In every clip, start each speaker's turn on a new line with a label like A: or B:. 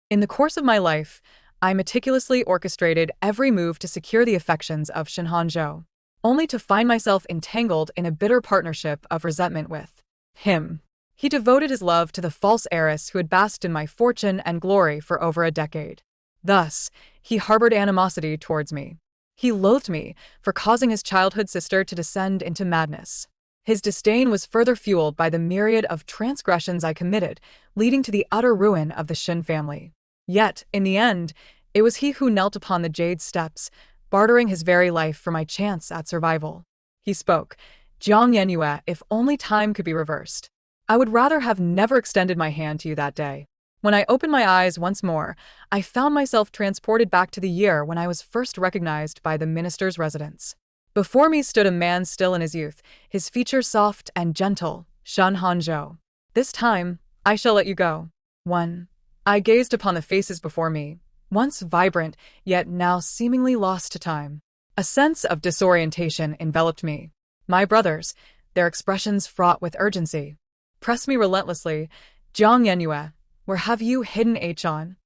A: In the course of my life, I meticulously orchestrated every move to secure the affections of Shinhanzhou, only to find myself entangled in a bitter partnership of resentment with him. He devoted his love to the false heiress who had basked in my fortune and glory for over a decade. Thus, he harbored animosity towards me. He loathed me for causing his childhood sister to descend into madness. His disdain was further fueled by the myriad of transgressions I committed, leading to the utter ruin of the Shin family. Yet, in the end, it was he who knelt upon the jade steps, bartering his very life for my chance at survival. He spoke, "Jiang Yenyue, if only time could be reversed. I would rather have never extended my hand to you that day." When I opened my eyes once more, I found myself transported back to the year when I was first recognized by the minister's residence. Before me stood a man still in his youth, his features soft and gentle, Shen Hanzhou. "This time, I shall let you go." One. I gazed upon the faces before me, once vibrant, yet now seemingly lost to time. A sense of disorientation enveloped me. My brothers, their expressions fraught with urgency, pressed me relentlessly. "Jiang Yenyue, where have you hidden Achan?"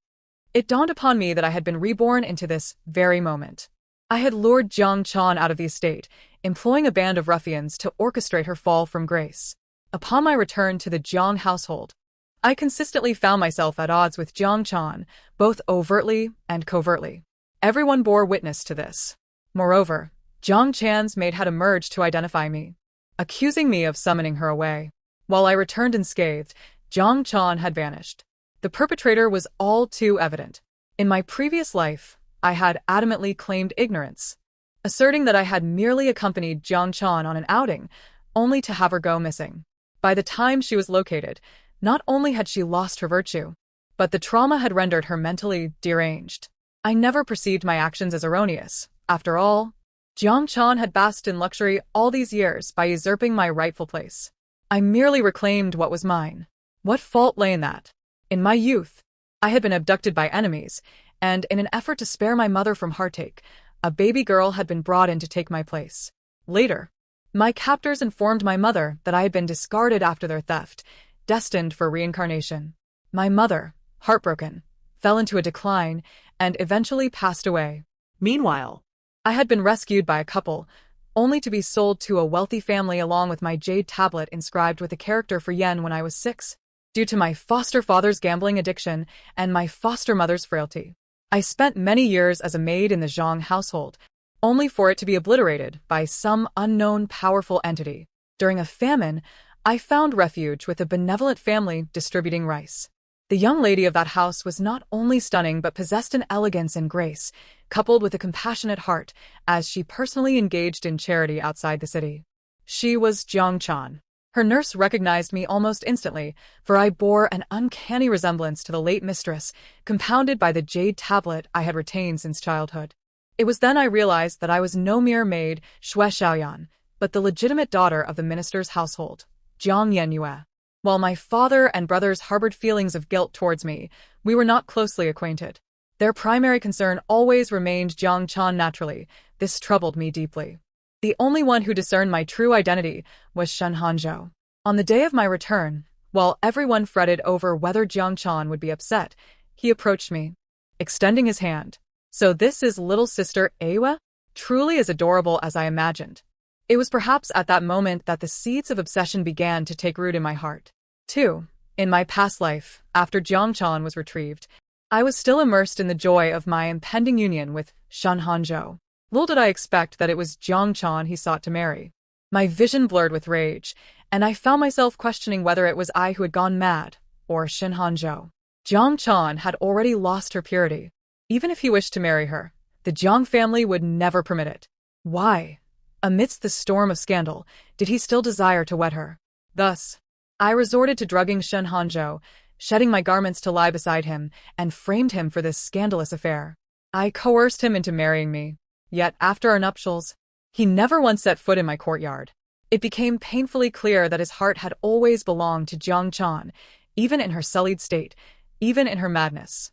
A: It dawned upon me that I had been reborn into this very moment. I had lured Jiang Chan out of the estate, employing a band of ruffians to orchestrate her fall from grace. Upon my return to the Jiang household, I consistently found myself at odds with Jiang Chan, both overtly and covertly. Everyone bore witness to this. Moreover, Jiang Chan's maid had emerged to identify me, accusing me of summoning her away. While I returned unscathed, Jiang Chan had vanished. The perpetrator was all too evident. In my previous life, I had adamantly claimed ignorance, asserting that I had merely accompanied Jiang Chan on an outing, only to have her go missing. By the time she was located, not only had she lost her virtue, but the trauma had rendered her mentally deranged. I never perceived my actions as erroneous. After all, Jiang Chan had basked in luxury all these years by usurping my rightful place. I merely reclaimed what was mine. What fault lay in that? In my youth, I had been abducted by enemies, and in an effort to spare my mother from heartache, a baby girl had been brought in to take my place. Later, my captors informed my mother that I had been discarded after their theft, destined for reincarnation. My mother, heartbroken, fell into a decline and eventually passed away. Meanwhile, I had been rescued by a couple, only to be sold to a wealthy family along with my jade tablet inscribed with a character for yen when I was 6. Due to my foster father's gambling addiction and my foster mother's frailty, I spent many years as a maid in the Zhang household, only for it to be obliterated by some unknown powerful entity. During a famine, I found refuge with a benevolent family distributing rice. The young lady of that house was not only stunning but possessed an elegance and grace, coupled with a compassionate heart, as she personally engaged in charity outside the city. She was Jiang Chan. Her nurse recognized me almost instantly, for I bore an uncanny resemblance to the late mistress, compounded by the jade tablet I had retained since childhood. It was then I realized that I was no mere maid, Xue Xiaoyan, but the legitimate daughter of the minister's household, Jiang Yenyue. While my father and brothers harbored feelings of guilt towards me, we were not closely acquainted. Their primary concern always remained Jiang Chan naturally. This troubled me deeply. The only one who discerned my true identity was Shen Hanzhou. On the day of my return, while everyone fretted over whether Jiang Chan would be upset, he approached me, extending his hand. "So this is little sister Awa? Truly as adorable as I imagined." It was perhaps at that moment that the seeds of obsession began to take root in my heart. 2. In my past life, after Jiang Chan was retrieved, I was still immersed in the joy of my impending union with Shen Hanzhou. Little did I expect that it was Jiang Chan he sought to marry. My vision blurred with rage, and I found myself questioning whether it was I who had gone mad, or Shen Hanzhou. Jiang Chan had already lost her purity. Even if he wished to marry her, the Jiang family would never permit it. Why, amidst the storm of scandal, did he still desire to wed her? Thus, I resorted to drugging Shen Hanzhou, shedding my garments to lie beside him, and framed him for this scandalous affair. I coerced him into marrying me. Yet, after our nuptials, he never once set foot in my courtyard. It became painfully clear that his heart had always belonged to Jiang Chan, even in her sullied state, even in her madness.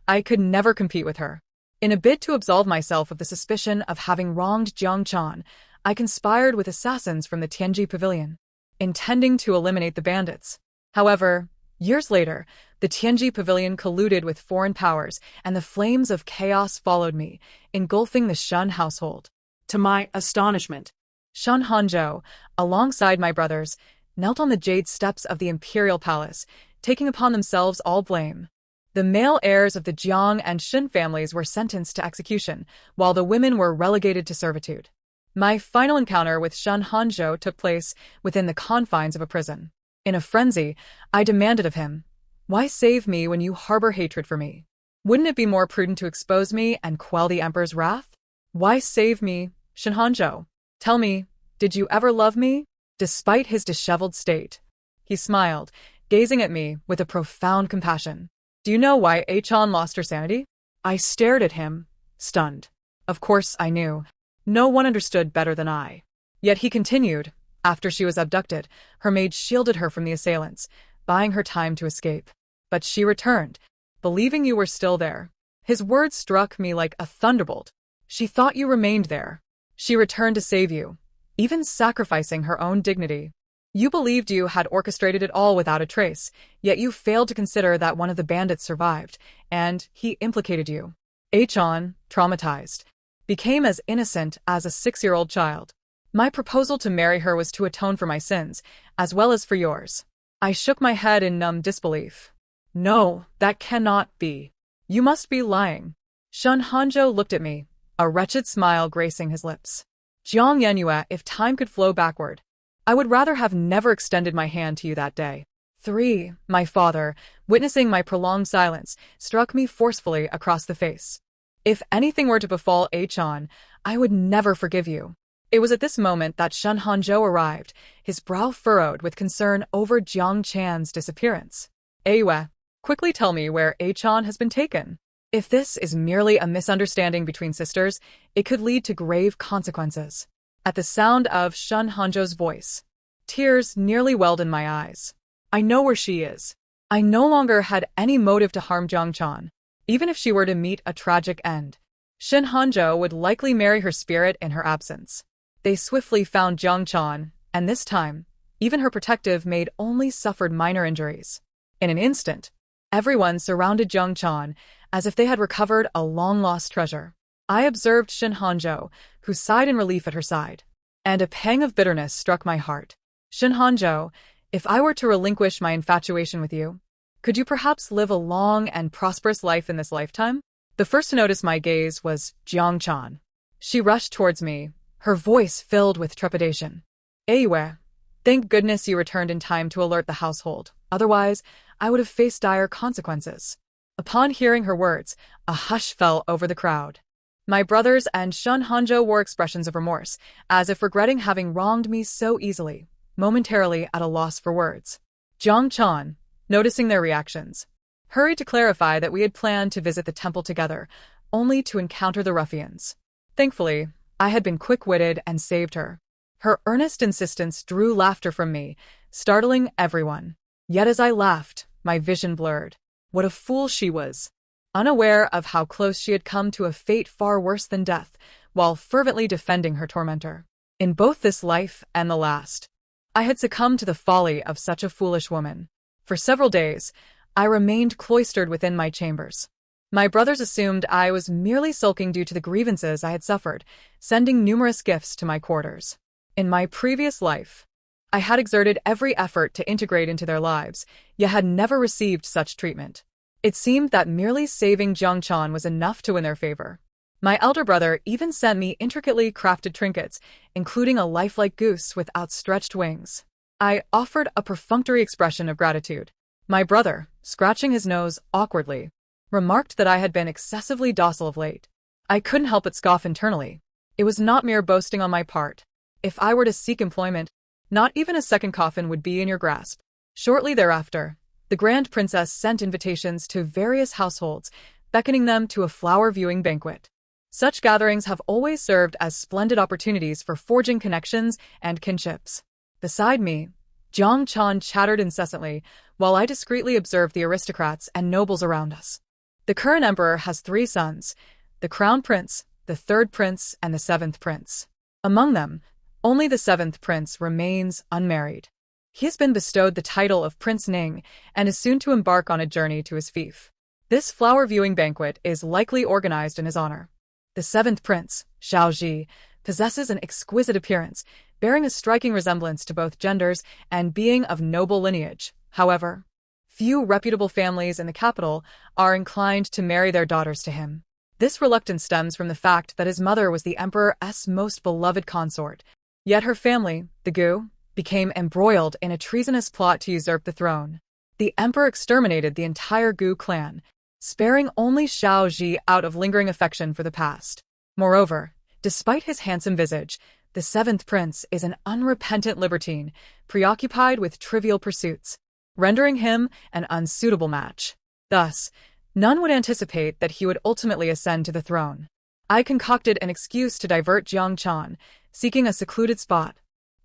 A: I could never compete with her. In a bid to absolve myself of the suspicion of having wronged Jiang Chan, I conspired with assassins from the Tianji Pavilion, intending to eliminate the bandits. However, Years later, the Tianji pavilion colluded with foreign powers, and the flames of chaos followed me, engulfing the Shun household. To my astonishment, Shun Hanzhou, alongside my brothers, knelt on the jade steps of the imperial palace, taking upon themselves all blame. The male heirs of the Jiang and Shin families were sentenced to execution, while the women were relegated to servitude. My final encounter with Shun Hanzhou took place within the confines of a prison. In a frenzy, I demanded of him, "Why save me when you harbor hatred for me? Wouldn't it be more prudent to expose me and quell the emperor's wrath? Why save me, Shun Hanzhou? Tell me, did you ever love me?" Despite his disheveled state, he smiled, gazing at me with a profound compassion. "Do you know why Achan lost her sanity?" I stared at him, stunned. Of course I knew. No one understood better than I. Yet he continued, "After she was abducted, her maid shielded her from the assailants, buying her time to escape. But she returned, believing you were still there." His words struck me like a thunderbolt. "She thought you remained there. She returned to save you, even sacrificing her own dignity. You believed you had orchestrated it all without a trace, yet you failed to consider that one of the bandits survived, and he implicated you." Achan, traumatized, became as innocent as a 6-year-old child. My proposal to marry her was to atone for my sins, as well as for yours. I shook my head in numb disbelief. "No, that cannot be. You must be lying." Shun Hanzhou looked at me, a wretched smile gracing his lips. "Jiang Yenyue, if time could flow backward, I would rather have never extended my hand to you that day." 3. My father, witnessing my prolonged silence, struck me forcefully across the face. "If anything were to befall Achan, I would never forgive you." It was at this moment that Shun Hanzhou arrived, his brow furrowed with concern over Jiang Chan's disappearance. "Ayue, quickly tell me where Achan has been taken. If this is merely a misunderstanding between sisters, it could lead to grave consequences." At the sound of Shun Hanzhou's voice, tears nearly welled in my eyes. "I know where she is." I no longer had any motive to harm Jiang Chan. Even if she were to meet a tragic end, Shun Hanzhou would likely marry her spirit in her absence. They swiftly found Jiang Chan, and this time, even her protective maid only suffered minor injuries. In an instant, everyone surrounded Jiang Chan as if they had recovered a long-lost treasure. I observed Shun Hanzhou, who sighed in relief at her side, and a pang of bitterness struck my heart. "Shun Hanzhou, if I were to relinquish my infatuation with you, could you perhaps live a long and prosperous life in this lifetime?" The first to notice my gaze was Jiang Chan. She rushed towards me, her voice filled with trepidation. "Ayue, thank goodness you returned in time to alert the household. Otherwise, I would have faced dire consequences." Upon hearing her words, a hush fell over the crowd. My brothers and Shun Hanzhou wore expressions of remorse, as if regretting having wronged me so easily, momentarily at a loss for words. Jiang Chan, noticing their reactions, hurried to clarify that we had planned to visit the temple together, only to encounter the ruffians. Thankfully, I had been quick-witted and saved her. Her earnest insistence drew laughter from me, startling everyone. Yet as I laughed, my vision blurred. What a fool she was! Unaware of how close she had come to a fate far worse than death, while fervently defending her tormentor. In both this life and the last, I had succumbed to the folly of such a foolish woman. For several days, I remained cloistered within my chambers. My brothers assumed I was merely sulking due to the grievances I had suffered, sending numerous gifts to my quarters. In my previous life, I had exerted every effort to integrate into their lives, yet had never received such treatment. It seemed that merely saving Jiang Chan was enough to win their favor. My elder brother even sent me intricately crafted trinkets, including a lifelike goose with outstretched wings. I offered a perfunctory expression of gratitude. My brother, scratching his nose awkwardly, remarked that I had been excessively docile of late. I couldn't help but scoff internally. It was not mere boasting on my part. If I were to seek employment, not even a second coffin would be in your grasp. Shortly thereafter, the Grand Princess sent invitations to various households, beckoning them to a flower-viewing banquet. Such gatherings have always served as splendid opportunities for forging connections and kinships. Beside me, Jiang Chan chattered incessantly, while I discreetly observed the aristocrats and nobles around us. The current emperor has 3 sons, the crown prince, the 3rd prince, and the 7th prince. Among them, only the 7th prince remains unmarried. He has been bestowed the title of Prince Ning and is soon to embark on a journey to his fief. This flower-viewing banquet is likely organized in his honor. The seventh prince, Xiaozhi, possesses an exquisite appearance, bearing a striking resemblance to both genders and being of noble lineage. However, few reputable families in the capital are inclined to marry their daughters to him. This reluctance stems from the fact that his mother was the emperor's most beloved consort, yet her family, the Gu, became embroiled in a treasonous plot to usurp the throne. The emperor exterminated the entire Gu clan, sparing only Xiaozhi out of lingering affection for the past. Moreover, despite his handsome visage, the seventh prince is an unrepentant libertine, preoccupied with trivial pursuits, rendering him an unsuitable match. Thus, none would anticipate that he would ultimately ascend to the throne. I concocted an excuse to divert Jiang Chan, seeking a secluded spot,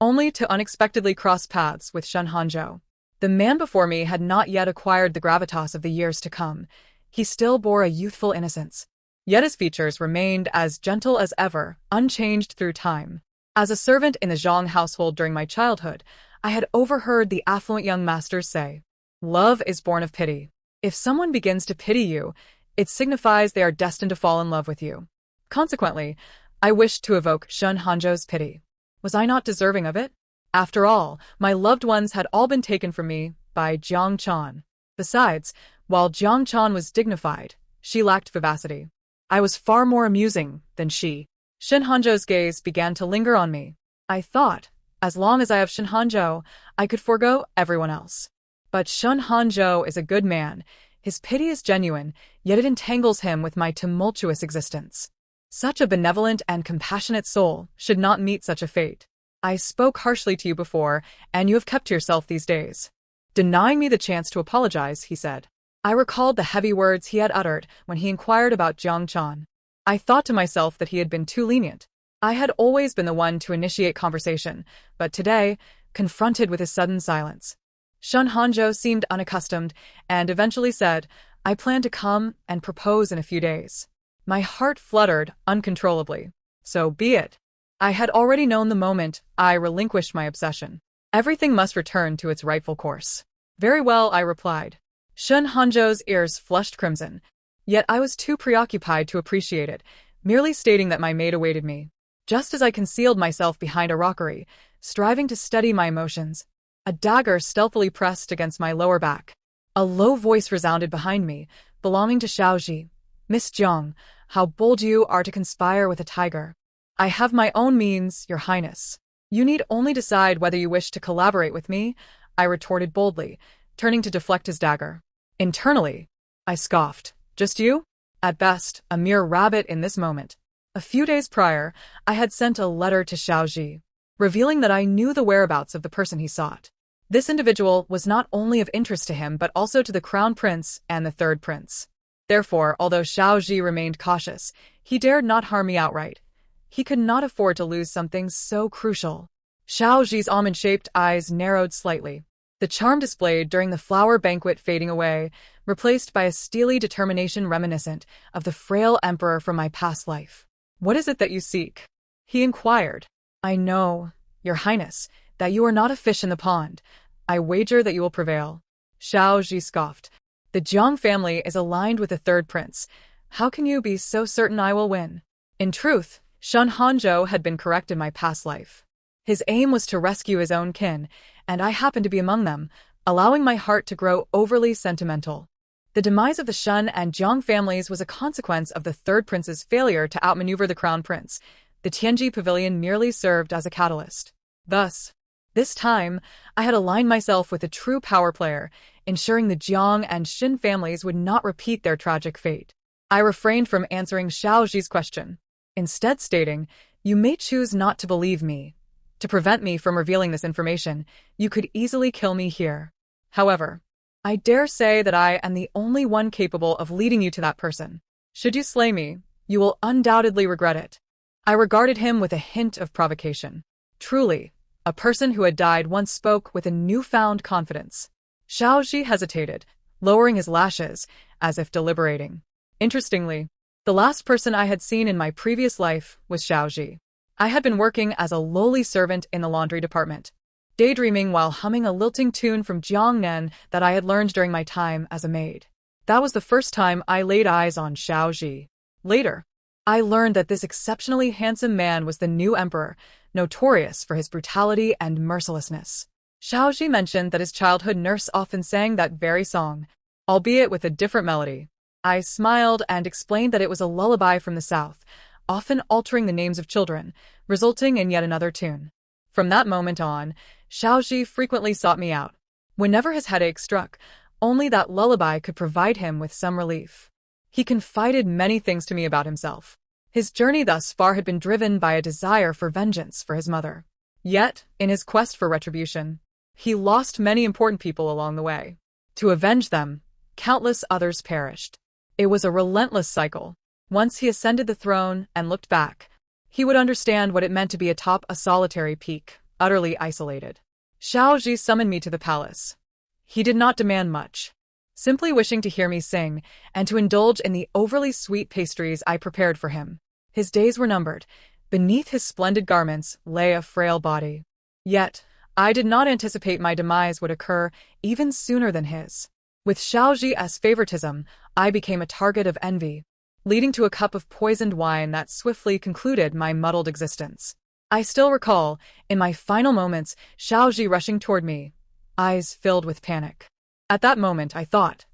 A: only to unexpectedly cross paths with Shen Hanzhou. The man before me had not yet acquired the gravitas of the years to come. He still bore a youthful innocence, yet his features remained as gentle as ever, unchanged through time. As a servant in the Zhang household during my childhood, I had overheard the affluent young masters say, "Love is born of pity. If someone begins to pity you, it signifies they are destined to fall in love with you." Consequently, I wished to evoke Shen Hanzhou's pity. Was I not deserving of it? After all, my loved ones had all been taken from me by Jiang Chan. Besides, while Jiang Chan was dignified, she lacked vivacity. I was far more amusing than she. Shen Hanzhou's gaze began to linger on me. I thought, as long as I have Shen Hanzhou, I could forego everyone else. But Shen Hanzhou is a good man. His pity is genuine, yet it entangles him with my tumultuous existence. Such a benevolent and compassionate soul should not meet such a fate. I spoke harshly to you before, and you have kept to yourself these days. Denying me the chance to apologize, he said. I recalled the heavy words he had uttered when he inquired about Jiang Chan. I thought to myself that he had been too lenient. I had always been the one to initiate conversation, but today, confronted with his sudden silence, Shen Hanzhou seemed unaccustomed and eventually said, "I plan to come and propose in a few days." My heart fluttered uncontrollably. So be it. I had already known the moment I relinquished my obsession. Everything must return to its rightful course. Very well, I replied. Shen Hanzhou's ears flushed crimson, yet I was too preoccupied to appreciate it, merely stating that my maid awaited me. Just as I concealed myself behind a rockery, striving to steady my emotions, a dagger stealthily pressed against my lower back. A low voice resounded behind me, belonging to Xiaozhi. "Miss Jiang, how bold you are to conspire with a tiger." "I have my own means, Your Highness. You need only decide whether you wish to collaborate with me," I retorted boldly, turning to deflect his dagger. Internally, I scoffed. Just you? At best, a mere rabbit in this moment. A few days prior, I had sent a letter to Xiaozhi, revealing that I knew the whereabouts of the person he sought. This individual was not only of interest to him but also to the Crown Prince and the Third Prince. Therefore, although Xiaozhi remained cautious, he dared not harm me outright. He could not afford to lose something so crucial. Xiaozhi's almond-shaped eyes narrowed slightly, the charm displayed during the flower banquet fading away, replaced by a steely determination reminiscent of the frail emperor from my past life. "What is it that you seek?" he inquired. "I know, Your Highness, that you are not a fish in the pond. I wager that you will prevail." Xiaozhi scoffed. "The Jiang family is aligned with the Third Prince. How can you be so certain I will win?" In truth, Shen Hanzhou had been correct in my past life. His aim was to rescue his own kin, and I happened to be among them, allowing my heart to grow overly sentimental. The demise of the Shen and Jiang families was a consequence of the Third Prince's failure to outmaneuver the Crown Prince. The Tianji Pavilion merely served as a catalyst. Thus, this time, I had aligned myself with a true power player, ensuring the Jiang and Xin families would not repeat their tragic fate. I refrained from answering Xiaozhi's question, instead stating, "You may choose not to believe me. To prevent me from revealing this information, you could easily kill me here. However, I dare say that I am the only one capable of leading you to that person. Should you slay me, you will undoubtedly regret it." I regarded him with a hint of provocation. Truly, a person who had died once spoke with a newfound confidence. Xiaozhi hesitated, lowering his lashes, as if deliberating. Interestingly, the last person I had seen in my previous life was Xiaozhi. I had been working as a lowly servant in the laundry department. daydreaming while humming a lilting tune from Jiangnan that I had learned during my time as a maid. That was the first time I laid eyes on Xiaozhi. Later, I learned that this exceptionally handsome man was the new emperor, notorious for his brutality and mercilessness. Xiaozhi mentioned that his childhood nurse often sang that very song, albeit with a different melody. I smiled and explained that it was a lullaby from the south, often altering the names of children, resulting in yet another tune. From that moment on, Xiaozhi frequently sought me out. Whenever his headache struck, only that lullaby could provide him with some relief. He confided many things to me about himself. His journey thus far had been driven by a desire for vengeance for his mother. Yet, in his quest for retribution, he lost many important people along the way. To avenge them, countless others perished. It was a relentless cycle. Once he ascended the throne and looked back, he would understand what it meant to be atop a solitary peak, utterly isolated. Xiaozhi summoned me to the palace. He did not demand much, simply wishing to hear me sing and to indulge in the overly sweet pastries I prepared for him. His days were numbered. Beneath his splendid garments lay a frail body. Yet, I did not anticipate my demise would occur even sooner than his. With Xiaozhi's favoritism, I became a target of envy, leading to a cup of poisoned wine that swiftly concluded my muddled existence. I still recall, in my final moments, Xiaozhi rushing toward me, eyes filled with panic. At that moment I thought,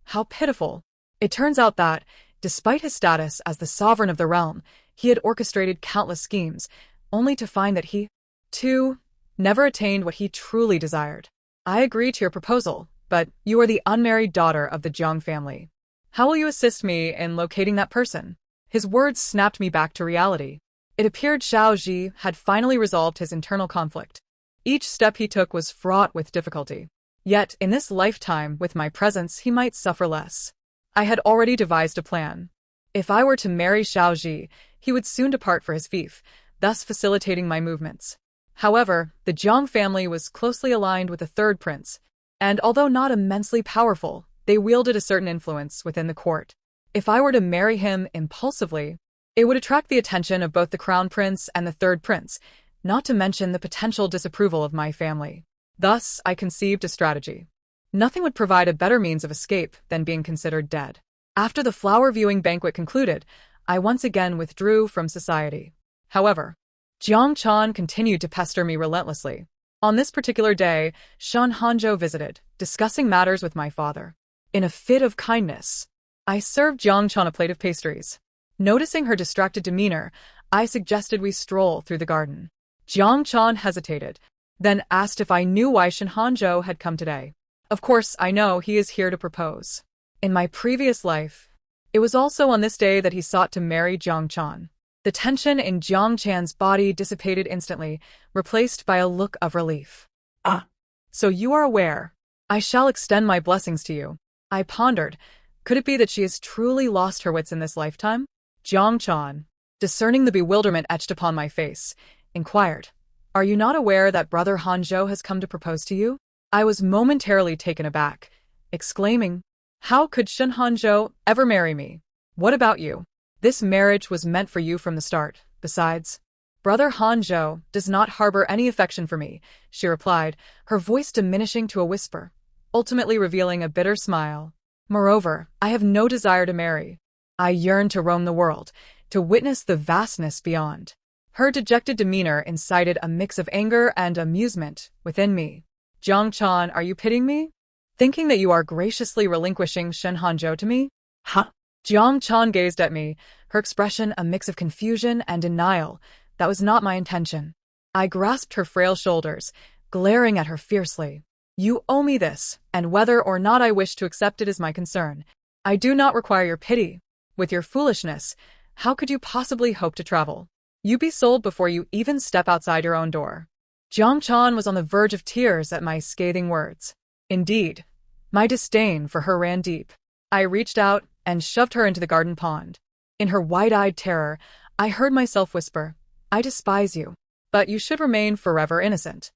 A: how pitiful. It turns out that, despite his status as the sovereign of the realm, he had orchestrated countless schemes, only to find that he, too, never attained what he truly desired. I agree to your proposal, but you are the unmarried daughter of the Jiang family. How will you assist me in locating that person? His words snapped me back to reality. It appeared Xiaozhi had finally resolved his internal conflict. Each step he took was fraught with difficulty. Yet, in this lifetime, with my presence, he might suffer less. I had already devised a plan. If I were to marry Xiaozhi, he would soon depart for his fief, thus facilitating my movements. However, the Jiang family was closely aligned with the third prince, and although not immensely powerful, they wielded a certain influence within the court. If I were to marry him impulsively, it would attract the attention of both the crown prince and the third prince, not to mention the potential disapproval of my family. Thus, I conceived a strategy. Nothing would provide a better means of escape than being considered dead. After the flower viewing banquet concluded, I once again withdrew from society. However, Jiang Chan continued to pester me relentlessly. On this particular day, Shen Hanzhou visited, discussing matters with my father. In a fit of kindness, I served Jiang Chan a plate of pastries. Noticing her distracted demeanor, I suggested we stroll through the garden. Jiang Chan hesitated, then asked if I knew why Shen Hanzhou had come today. Of course, I know he is here to propose. In my previous life, it was also on this day that he sought to marry Jiang Chan. The tension in Jiang Chan's body dissipated instantly, replaced by a look of relief. Ah, so you are aware. I shall extend my blessings to you. I pondered, could it be that she has truly lost her wits in this lifetime? Jiang Chan, discerning the bewilderment etched upon my face, inquired, are you not aware that brother Hanzhou has come to propose to you? I was momentarily taken aback, exclaiming, how could Shen Hanzhou ever marry me? What about you? This marriage was meant for you from the start. Besides, brother Hanzhou does not harbor any affection for me, she replied, her voice diminishing to a whisper, ultimately revealing a bitter smile. Moreover, I have no desire to marry. I yearn to roam the world, to witness the vastness beyond. Her dejected demeanor incited a mix of anger and amusement within me. Jiang Chan, are you pitying me? Thinking that you are graciously relinquishing Shen Hanzhou to me? Huh? Jiang Chan gazed at me, her expression a mix of confusion and denial. That was not my intention. I grasped her frail shoulders, glaring at her fiercely. You owe me this, and whether or not I wish to accept it is my concern. I do not require your pity. With your foolishness, how could you possibly hope to travel? You be sold before you even step outside your own door. Jiang Chan was on the verge of tears at my scathing words. Indeed, my disdain for her ran deep. I reached out and shoved her into the garden pond. In her wide-eyed terror, I heard myself whisper, I despise you, but you should remain forever innocent.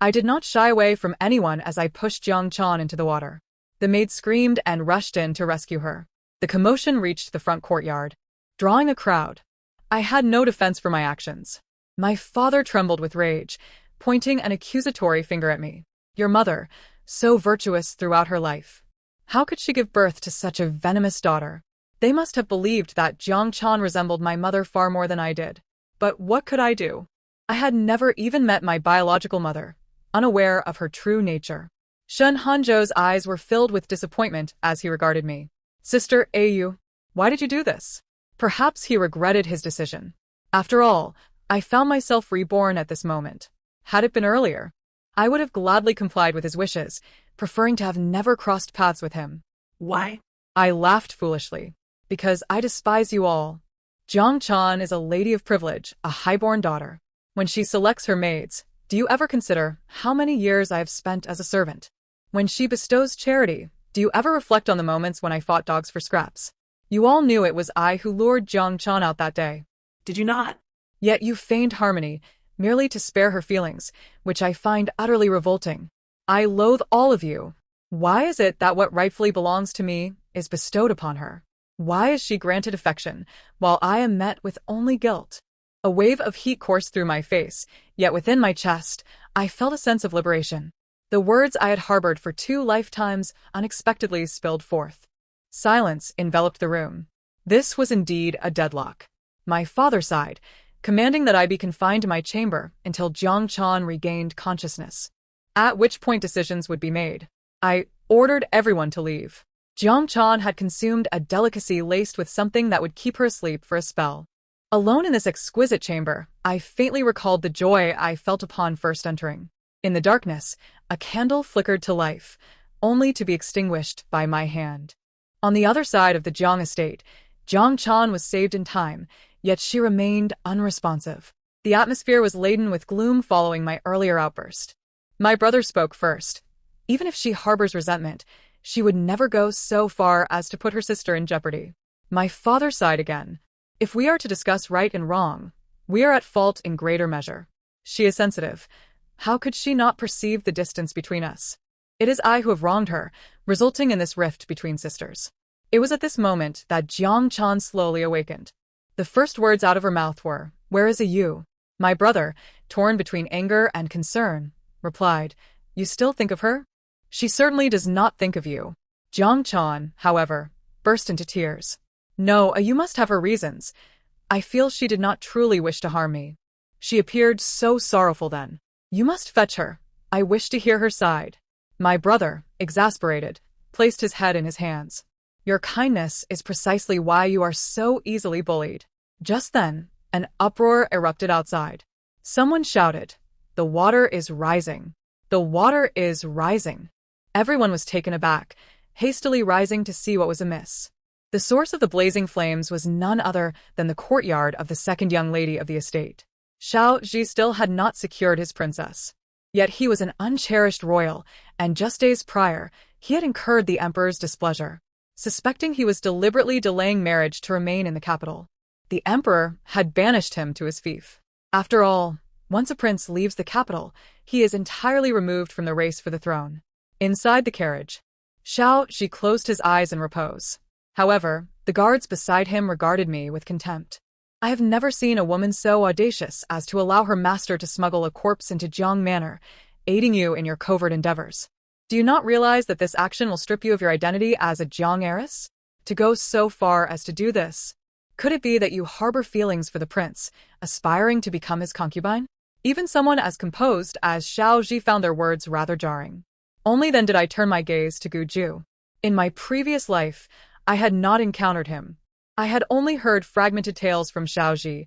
A: I did not shy away from anyone as I pushed Jiang Chan into the water. The maid screamed and rushed in to rescue her. The commotion reached the front courtyard, drawing a crowd. I had no defense for my actions. My father trembled with rage, pointing an accusatory finger at me. Your mother, so virtuous throughout her life. How could she give birth to such a venomous daughter? They must have believed that Jiang Chan resembled my mother far more than I did. But what could I do? I had never even met my biological mother, unaware of her true nature. Shen Hanzhou's eyes were filled with disappointment as he regarded me. Sister Au, why did you do this? Perhaps he regretted his decision. After all, I found myself reborn at this moment. Had it been earlier, I would have gladly complied with his wishes, preferring to have never crossed paths with him.
B: Why?
A: I laughed foolishly. Because I despise you all. Jiang Chan is a lady of privilege, a highborn daughter. When she selects her maids, do you ever consider how many years I have spent as a servant? When she bestows charity, do you ever reflect on the moments when I fought dogs for scraps? You all knew it was I who lured Jiang Chan out that day.
B: Did you not?
A: Yet you feigned harmony, merely to spare her feelings, which I find utterly revolting. I loathe all of you. Why is it that what rightfully belongs to me is bestowed upon her? Why is she granted affection, while I am met with only guilt? A wave of heat coursed through my face, yet within my chest, I felt a sense of liberation. The words I had harbored for 2 lifetimes unexpectedly spilled forth. Silence enveloped the room. This was indeed a deadlock. My father sighed, commanding that I be confined to my chamber until Jiang Chan regained consciousness, at which point decisions would be made. I ordered everyone to leave. Jiang Chan had consumed a delicacy laced with something that would keep her asleep for a spell. Alone in this exquisite chamber, I faintly recalled the joy I felt upon first entering. In the darkness, a candle flickered to life, only to be extinguished by my hand. On the other side of the Jiang estate, Jiang Chan was saved in time, yet she remained unresponsive. The atmosphere was laden with gloom following my earlier outburst. My brother spoke first. Even if she harbors resentment, she would never go so far as to put her sister in jeopardy. My father sighed again. If we are to discuss right and wrong, we are at fault in greater measure. She is sensitive. How could she not perceive the distance between us? It is I who have wronged her, resulting in this rift between sisters. It was at this moment that Jiang Chan slowly awakened. The first words out of her mouth were, "Where is Yu?" My brother, torn between anger and concern, replied, "You still think of her? She certainly does not think of you." Jiang Chan, however, burst into tears. "No, you must have her reasons. I feel she did not truly wish to harm me. She appeared so sorrowful then. You must fetch her. I wish to hear her side." My brother, exasperated, placed his head in his hands. "Your kindness is precisely why you are so easily bullied." Just then, an uproar erupted outside. Someone shouted, "The water is rising. The water is rising." Everyone was taken aback, hastily rising to see what was amiss. The source of the blazing flames was none other than the courtyard of the second young lady of the estate. Shao Ji still had not secured his princess. Yet he was an uncherished royal, and just days prior, he had incurred the emperor's displeasure, suspecting he was deliberately delaying marriage to remain in the capital. The emperor had banished him to his fief. After all, once a prince leaves the capital, he is entirely removed from the race for the throne. Inside the carriage, Shao Ji closed his eyes in repose. However, the guards beside him regarded me with contempt. I have never seen a woman so audacious as to allow her master to smuggle a corpse into Jiang Manor, aiding you in your covert endeavors. Do you not realize that this action will strip you of your identity as a Jiang heiress? To go so far as to do this? Could it be that you harbor feelings for the prince, aspiring to become his concubine? Even someone as composed as Shao Ji found their words rather jarring. Only then did I turn my gaze to Gu Ju. In my previous life, I had not encountered him. I had only heard fragmented tales from Shao Ji.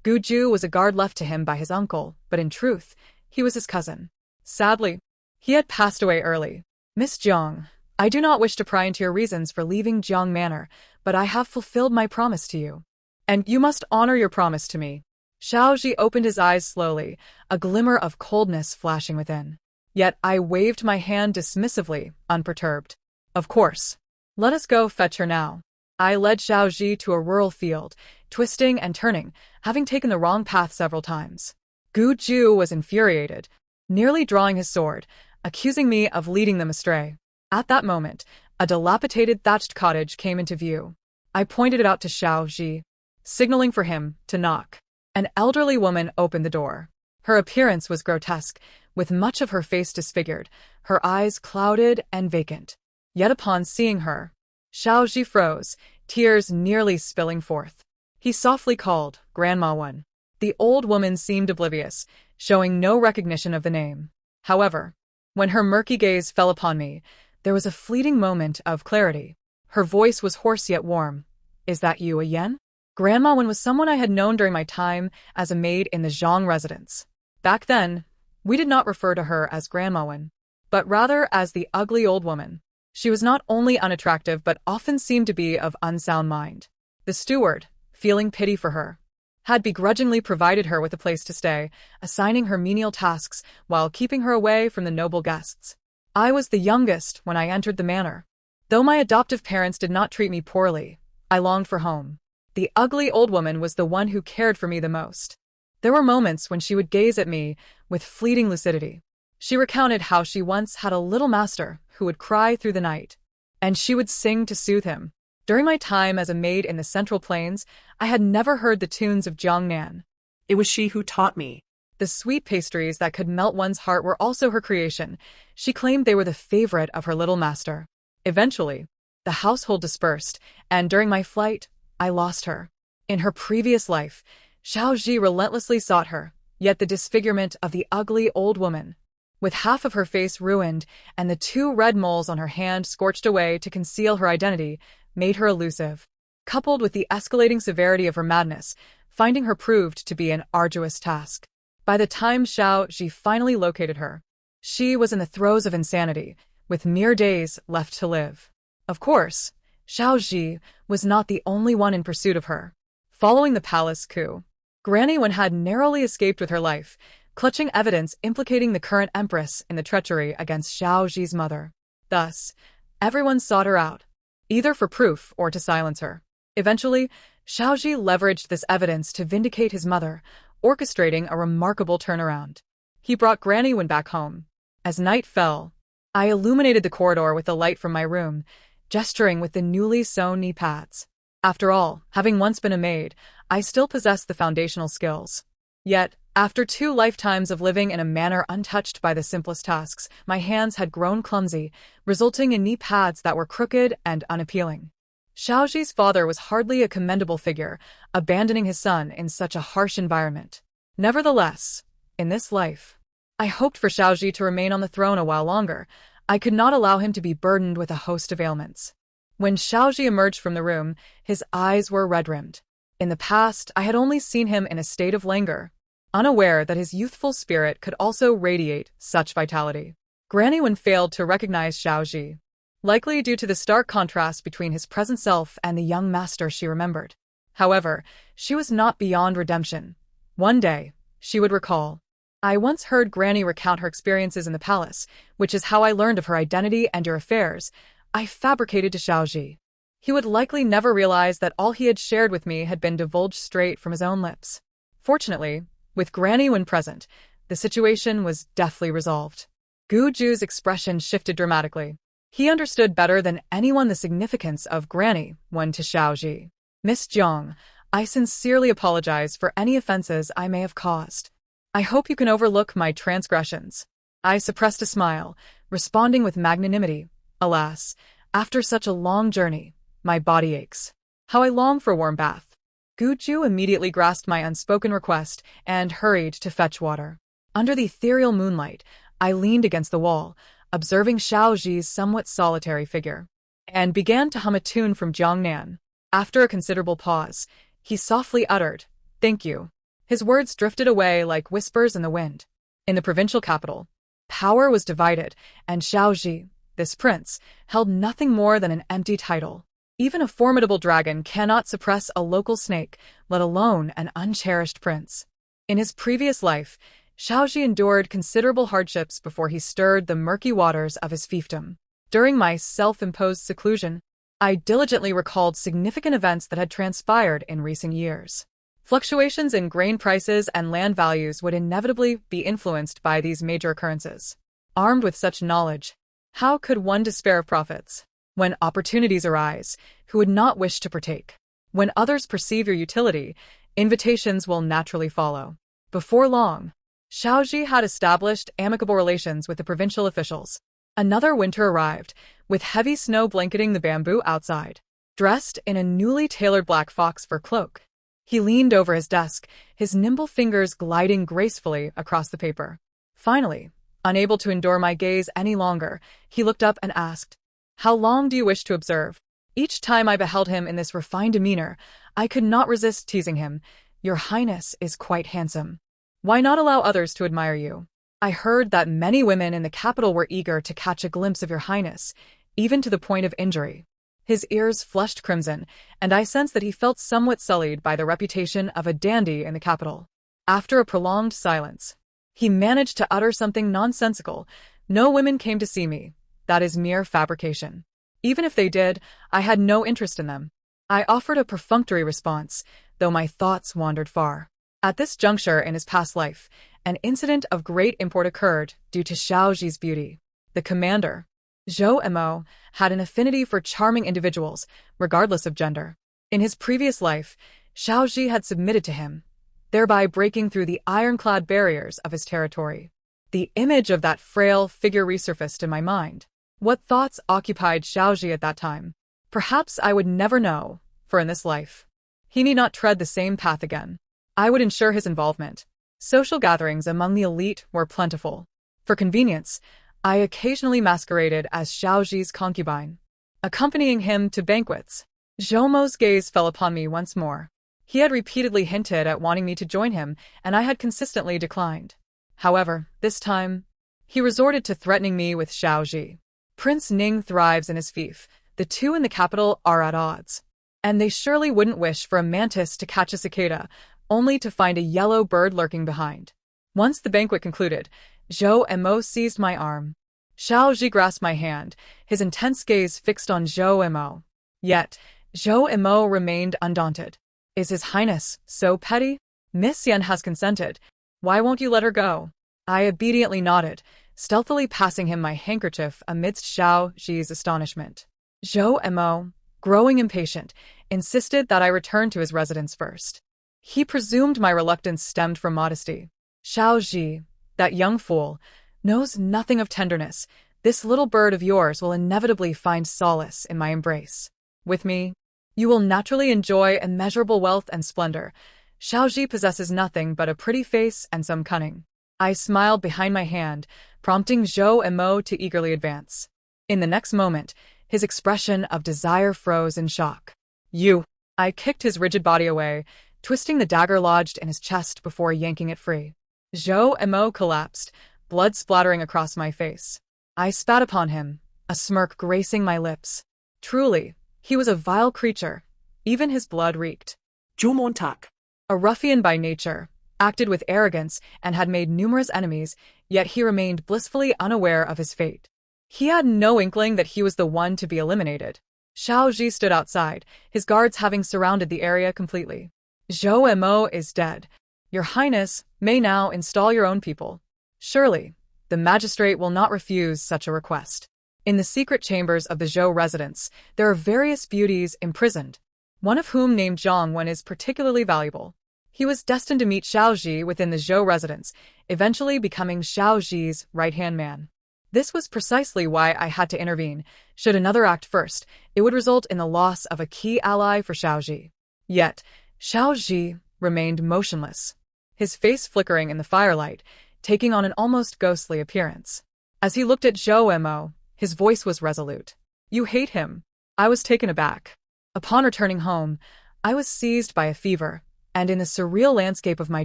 A: Gu Ju was a guard left to him by his uncle, but in truth, he was his cousin. Sadly, he had passed away early. Miss Jiang, I do not wish to pry into your reasons for leaving Jiang Manor, but I have fulfilled my promise to you. And you must honor your promise to me. Shao Ji opened his eyes slowly, a glimmer of coldness flashing within. Yet I waved my hand dismissively, unperturbed. Of course. Let us go fetch her now. I led Shao Ji to a rural field, twisting and turning, having taken the wrong path several times. Gu Ju was infuriated, nearly drawing his sword, accusing me of leading them astray. At that moment, a dilapidated thatched cottage came into view. I pointed it out to Shao Ji, signaling for him to knock. An elderly woman opened the door. Her appearance was grotesque, with much of her face disfigured, her eyes clouded and vacant. Yet upon seeing her, Xiaozhi froze, tears nearly spilling forth. He softly called, "Grandma One." The old woman seemed oblivious, showing no recognition of the name. However, when her murky gaze fell upon me, there was a fleeting moment of clarity. Her voice was hoarse yet warm. "Is that you, Yen?" Grandma Wen was someone I had known during my time as a maid in the Zhang residence. Back then, we did not refer to her as Grandma Wen, but rather as the ugly old woman. She was not only unattractive but often seemed to be of unsound mind. The steward, feeling pity for her, had begrudgingly provided her with a place to stay, assigning her menial tasks while keeping her away from the noble guests. I was the youngest when I entered the manor. Though my adoptive parents did not treat me poorly, I longed for home. The ugly old woman was the one who cared for me the most. There were moments when she would gaze at me with fleeting lucidity. She recounted how she once had a little master who would cry through the night, and she would sing to soothe him. During my time as a maid in the Central Plains, I had never heard the tunes of Jiangnan.
B: It was she who taught me.
A: The sweet pastries that could melt one's heart were also her creation. She claimed they were the favorite of her little master. Eventually, the household dispersed, and during my flight, I lost her. In her previous life, Xiaozhi relentlessly sought her, yet the disfigurement of the ugly old woman, with half of her face ruined and the 2 red moles on her hand scorched away to conceal her identity, made her elusive. Coupled with the escalating severity of her madness, finding her proved to be an arduous task. By the time Xiaozhi finally located her, she was in the throes of insanity, with mere days left to live. Of course, Xiaozhi was not the only one in pursuit of her. Following the palace coup, Granny Wen had narrowly escaped with her life, clutching evidence implicating the current empress in the treachery against Xiaozhi's mother. Thus, everyone sought her out, either for proof or to silence her. Eventually, Xiaozhi leveraged this evidence to vindicate his mother, orchestrating a remarkable turnaround. He brought Granny Wen back home. As night fell, I illuminated the corridor with the light from my room, gesturing with the newly sewn knee pads. After all, having once been a maid, I still possessed the foundational skills. Yet, after 2 lifetimes of living in a manner untouched by the simplest tasks, my hands had grown clumsy, resulting in knee pads that were crooked and unappealing. Xiaozhi's father was hardly a commendable figure, abandoning his son in such a harsh environment. Nevertheless, in this life, I hoped for Xiaozhi to remain on the throne a while longer. I could not allow him to be burdened with a host of ailments. When Xiaozhi emerged from the room, his eyes were red-rimmed. In the past, I had only seen him in a state of languor, unaware that his youthful spirit could also radiate such vitality. Granny Wen failed to recognize Xiaozhi, likely due to the stark contrast between his present self and the young master she remembered. However, she was not beyond redemption. One day, she would recall. I once heard Granny recount her experiences in the palace, which is how I learned of her identity and your affairs. I fabricated to Xiaozhi. He would likely never realize that all he had shared with me had been divulged straight from his own lips. Fortunately, with Granny Wen present, the situation was deftly resolved. Gu Ju's expression shifted dramatically. He understood better than anyone the significance of Granny Wen to Xiaozhi. "Miss Jiang, I sincerely apologize for any offenses I may have caused. I hope you can overlook my transgressions." I suppressed a smile, responding with magnanimity. Alas, after such a long journey, my body aches. How I long for a warm bath. Gu Ju immediately grasped my unspoken request and hurried to fetch water. Under the ethereal moonlight, I leaned against the wall, observing Xiaozhi's somewhat solitary figure, and began to hum a tune from Jiangnan. After a considerable pause, he softly uttered, "Thank you." His words drifted away like whispers in the wind. In the provincial capital, power was divided, and Xiaozhi, this prince, held nothing more than an empty title. Even a formidable dragon cannot suppress a local snake, let alone an uncherished prince. In his previous life, Xiaozhi endured considerable hardships before he stirred the murky waters of his fiefdom. During my self-imposed seclusion, I diligently recalled significant events that had transpired in recent years. Fluctuations in grain prices and land values would inevitably be influenced by these major occurrences. Armed with such knowledge, how could one despair of profits? When opportunities arise, who would not wish to partake? When others perceive your utility, invitations will naturally follow. Before long, Shaoji had established amicable relations with the provincial officials. Another winter arrived, with heavy snow blanketing the bamboo outside. Dressed in a newly tailored black fox fur cloak, he leaned over his desk, his nimble fingers gliding gracefully across the paper. Finally, unable to endure my gaze any longer, he looked up and asked, "How long do you wish to observe?" Each time I beheld him in this refined demeanor, I could not resist teasing him. "Your Highness is quite handsome. Why not allow others to admire you? I heard that many women in the capital were eager to catch a glimpse of your Highness, even to the point of injury." His ears flushed crimson, and I sensed that he felt somewhat sullied by the reputation of a dandy in the capital. After a prolonged silence, he managed to utter something nonsensical. "No women came to see me. That is mere fabrication. Even if they did, I had no interest in them." I offered a perfunctory response, though my thoughts wandered far. At this juncture in his past life, an incident of great import occurred due to Shaoji's beauty. The commander, Zhou Emo, had an affinity for charming individuals, regardless of gender. In his previous life, Shaoji had submitted to him, thereby breaking through the ironclad barriers of his territory. The image of that frail figure resurfaced in my mind. What thoughts occupied Shaoji at that time? Perhaps I would never know, for in this life, he need not tread the same path again. I would ensure his involvement. Social gatherings among the elite were plentiful. For convenience, I occasionally masqueraded as Shaoji's concubine, accompanying him to banquets. Zhoumo's gaze fell upon me once more. He had repeatedly hinted at wanting me to join him, and I had consistently declined. However, this time, he resorted to threatening me with Shaoji. Prince Ning thrives in his fief. The two in the capital are at odds, and they surely wouldn't wish for a mantis to catch a cicada, only to find a yellow bird lurking behind. Once the banquet concluded, Zhou Emo seized my arm. Shaoji grasped my hand, his intense gaze fixed on Zhou Emo. Yet, Zhou Emo remained undaunted. "Is His Highness so petty? Miss Yen has consented. Why won't you let her go?" I obediently nodded, stealthily passing him my handkerchief amidst Shaoji's astonishment. Zhou Emo, growing impatient, insisted that I return to his residence first. He presumed my reluctance stemmed from modesty. "Shaoji, that young fool, knows nothing of tenderness. This little bird of yours will inevitably find solace in my embrace. With me, you will naturally enjoy immeasurable wealth and splendor. Shaoji possesses nothing but a pretty face and some cunning." I smiled behind my hand, prompting Zhou Emo to eagerly advance. In the next moment, his expression of desire froze in shock. "You!" I kicked his rigid body away, twisting the dagger lodged in his chest before yanking it free. Zhou Emo collapsed, blood splattering across my face. I spat upon him, a smirk gracing my lips. Truly, he was a vile creature. Even his blood reeked.
B: Jumontak.
A: A ruffian by nature, acted with arrogance and had made numerous enemies, yet he remained blissfully unaware of his fate. He had no inkling that he was the one to be eliminated. Shaoji stood outside, his guards having surrounded the area completely. "Zhou Emo is dead. Your Highness may now install your own people. Surely, the magistrate will not refuse such a request." In the secret chambers of the Zhou residence, there are various beauties imprisoned, one of whom named Zhang Wen is particularly valuable. He was destined to meet Shaoji within the Zhou residence, eventually becoming Shaoji's right-hand man. This was precisely why I had to intervene. Should another act first, it would result in the loss of a key ally for Shaoji. Yet, Shaoji remained motionless, his face flickering in the firelight, taking on an almost ghostly appearance. As he looked at Zhou Emo, his voice was resolute. "You hate him." I was taken aback. Upon returning home, I was seized by a fever, and in the surreal landscape of my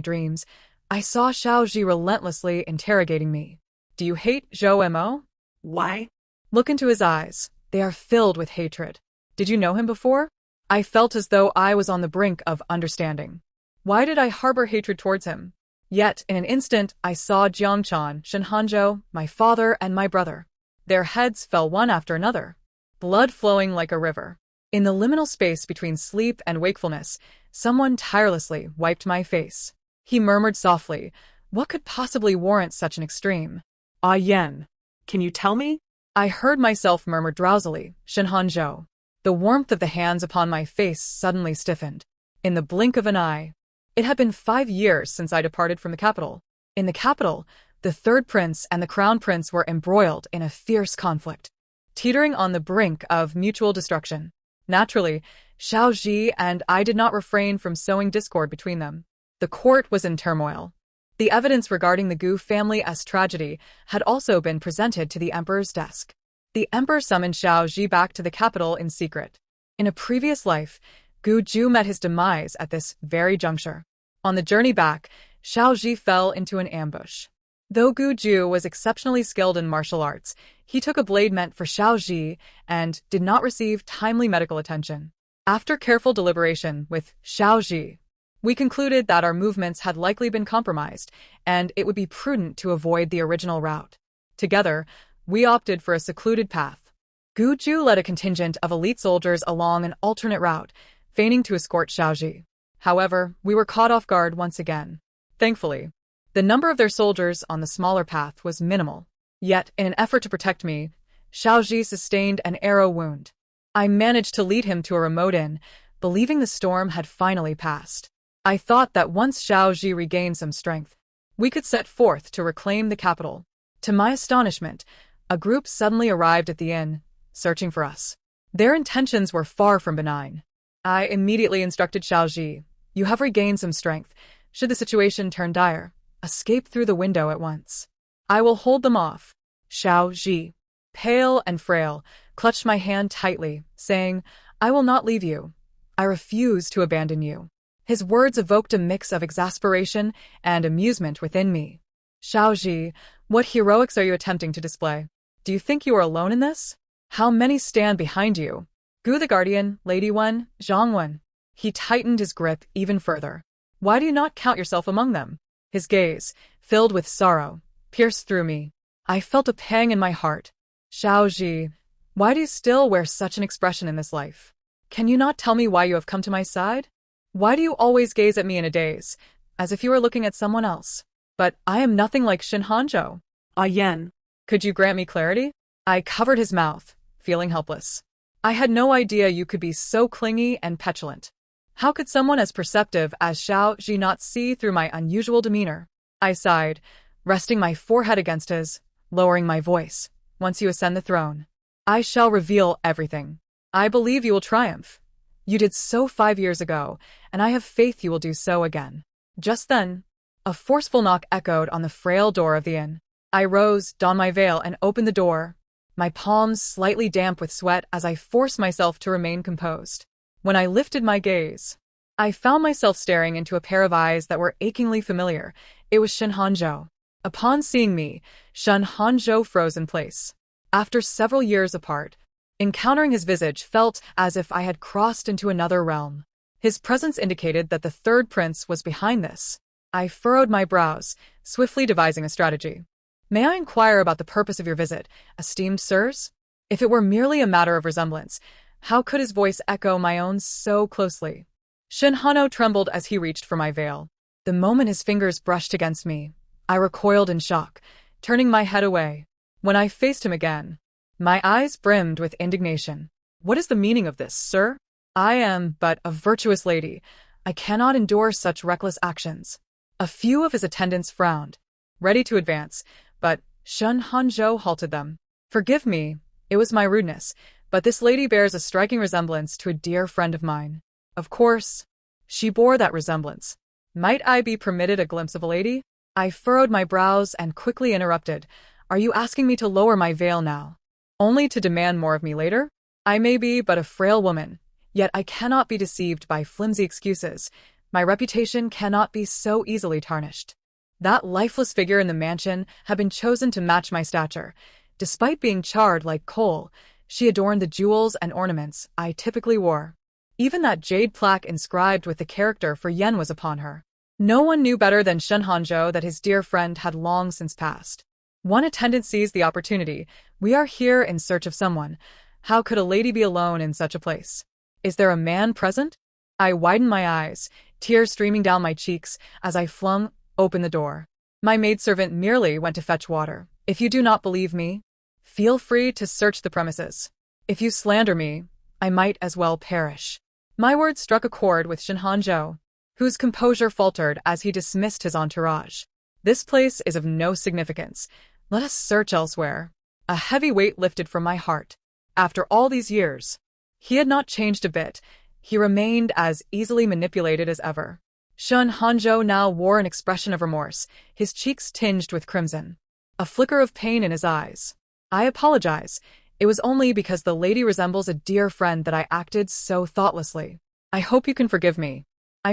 A: dreams, I saw Shaoji relentlessly interrogating me. "Do you hate Zhou Emo?"
B: Why?
A: Look into his eyes. They are filled with hatred. "Did you know him before?" I felt as though I was on the brink of understanding. Why did I harbor hatred towards him? Yet, in an instant, I saw Jiangchan, Shenhanzhou, my father, and my brother. Their heads fell one after another, blood flowing like a river. In the liminal space between sleep and wakefulness, someone tirelessly wiped my face. He murmured softly, "What could possibly warrant such an extreme?" "Ah Yen,
B: Can you tell me?"
A: I heard myself murmur drowsily, "Shenhanzhou." The warmth of the hands upon my face suddenly stiffened. In the blink of an eye, it had been 5 years since I departed from the capital. In the capital, the third prince and the crown prince were embroiled in a fierce conflict, teetering on the brink of mutual destruction. Naturally, Xiao Ji and I did not refrain from sowing discord between them. The court was in turmoil. The evidence regarding the Gu family's tragedy had also been presented to the emperor's desk. The emperor summoned Xiao Ji back to the capital in secret. In a previous life, Gu Ju met his demise at this very juncture. On the journey back, Xiao Ji fell into an ambush. Though Gu Ju was exceptionally skilled in martial arts, he took a blade meant for Xiao Ji and did not receive timely medical attention. After careful deliberation with Xiao Ji, we concluded that our movements had likely been compromised, and it would be prudent to avoid the original route. Together, we opted for a secluded path. Gu Ju led a contingent of elite soldiers along an alternate route, feigning to escort Xiao Ji. However, we were caught off guard once again. Thankfully, the number of their soldiers on the smaller path was minimal. Yet, in an effort to protect me, Xiao Ji sustained an arrow wound. I managed to lead him to a remote inn, believing the storm had finally passed. I thought that once Xiao Ji regained some strength, we could set forth to reclaim the capital. To my astonishment, a group suddenly arrived at the inn, searching for us. Their intentions were far from benign. I immediately instructed Xiao Ji, "You have regained some strength. Should the situation turn dire, escape through the window at once. I will hold them off." Xiao Ji, pale and frail, clutched my hand tightly, saying, "I will not leave you. I refuse to abandon you." His words evoked a mix of exasperation and amusement within me. "Xiao Ji, what heroics are you attempting to display? Do you think you are alone in this? How many stand behind you? Gu the Guardian, Lady Wen, Zhang Wen." He tightened his grip even further. "Why do you not count yourself among them?" His gaze, filled with sorrow, pierced through me. I felt a pang in my heart. "Xiao Ji, why do you still wear such an expression in this life? Can you not tell me why you have come to my side? Why do you always gaze at me in a daze, as if you were looking at someone else? But I am nothing like Shinhanzhou."
B: Ah Yen.
A: "Could you grant me clarity?" I covered his mouth, feeling helpless. "I had no idea you could be so clingy and petulant. How could someone as perceptive as Xiao Ji not see through my unusual demeanor?" I sighed, resting my forehead against his, lowering my voice. "Once you ascend the throne, I shall reveal everything. I believe you will triumph. You did so 5 years ago, and I have faith you will do so again." Just then, a forceful knock echoed on the frail door of the inn. I rose, donned my veil, and opened the door, my palms slightly damp with sweat as I forced myself to remain composed. When I lifted my gaze, I found myself staring into a pair of eyes that were achingly familiar. It was Shinhanzhou. Upon seeing me, Shinhanzhou froze in place. After several years apart, encountering his visage felt as if I had crossed into another realm. His presence indicated that the third prince was behind this. I furrowed my brows, swiftly devising a strategy. "May I inquire about the purpose of your visit, esteemed sirs?" If it were merely a matter of resemblance, how could his voice echo my own so closely? Shinhano trembled as he reached for my veil. The moment his fingers brushed against me, I recoiled in shock, turning my head away. When I faced him again, my eyes brimmed with indignation. "What is the meaning of this, sir? I am but a virtuous lady. I cannot endure such reckless actions." A few of his attendants frowned, ready to advance, but Shinhanzhou halted them. "Forgive me, it was my rudeness, but this lady bears a striking resemblance to a dear friend of mine." Of course, she bore that resemblance. Might I be permitted a glimpse of a lady? I furrowed my brows and quickly interrupted. "Are you asking me to lower my veil now, only to demand more of me later? I may be but a frail woman, yet I cannot be deceived by flimsy excuses. My reputation cannot be so easily tarnished." That lifeless figure in the mansion had been chosen to match my stature. Despite being charred like coal, she adorned the jewels and ornaments I typically wore. Even that jade plaque inscribed with the character for Yen was upon her. No one knew better than Shinhanzhou that his dear friend had long since passed. One attendant seized the opportunity. "We are here in search of someone. How could a lady be alone in such a place? Is there a man present?" I widened my eyes, tears streaming down my cheeks as I flung open the door. "My maidservant merely went to fetch water. If you do not believe me, feel free to search the premises. If you slander me, I might as well perish." My words struck a chord with Shinhanzhou, whose composure faltered as he dismissed his entourage. This place is of no significance. Let us search elsewhere. A heavy weight lifted from my heart. After all these years, he had not changed a bit. He remained as easily manipulated as ever. Shun Hanzhou now wore an expression of remorse, his cheeks tinged with crimson. A flicker of pain in his eyes. I apologize. It was only because the lady resembles a dear friend that I acted so thoughtlessly. I hope you can forgive me. I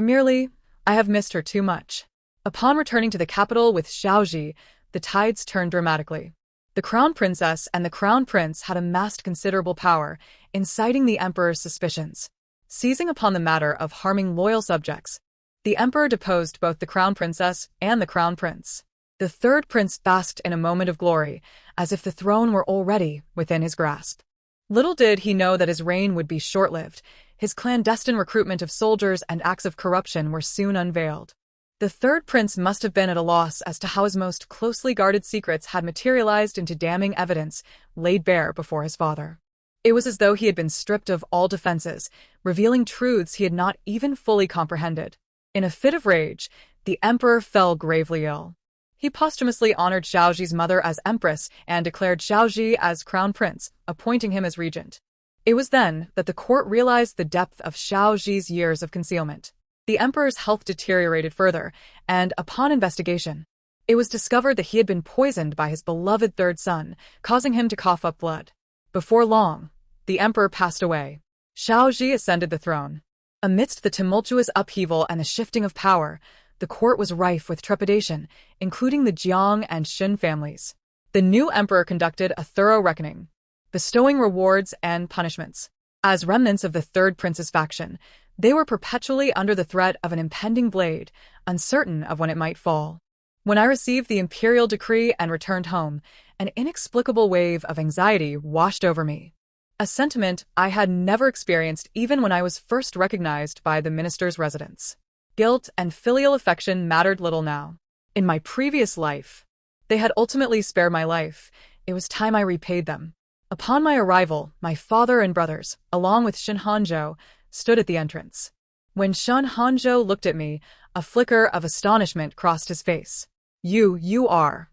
A: have missed her too much. Upon returning to the capital with Xiaoji, the tides turned dramatically. The crown princess and the crown prince had amassed considerable power, inciting the emperor's suspicions. Seizing upon the matter of harming loyal subjects, the emperor deposed both the crown princess and the crown prince. The third prince basked in a moment of glory, as if the throne were already within his grasp. Little did he know that his reign would be short-lived. His clandestine recruitment of soldiers and acts of corruption were soon unveiled. The third prince must have been at a loss as to how his most closely guarded secrets had materialized into damning evidence laid bare before his father. It was as though he had been stripped of all defenses, revealing truths he had not even fully comprehended. In a fit of rage, the emperor fell gravely ill. He posthumously honored Xiaoji's mother as empress and declared Xiaoji as crown prince, appointing him as regent. It was then that the court realized the depth of Xiaoji's years of concealment. The emperor's health deteriorated further, and upon investigation, it was discovered that he had been poisoned by his beloved third son, causing him to cough up blood. Before long, the emperor passed away. Xiaoji ascended the throne. Amidst the tumultuous upheaval and the shifting of power, the court was rife with trepidation, including the Jiang and Xun families. The new emperor conducted a thorough reckoning, bestowing rewards and punishments. As remnants of the third prince's faction, they were perpetually under the threat of an impending blade, uncertain of when it might fall. When I received the imperial decree and returned home, an inexplicable wave of anxiety washed over me. A sentiment I had never experienced even when I was first recognized by the minister's residence. Guilt and filial affection mattered little now. In my previous life, they had ultimately spared my life. It was time I repaid them. Upon my arrival, my father and brothers, along with Shun Hanzhou, stood at the entrance. When Shun Hanzhou looked at me, a flicker of astonishment crossed his face. You are.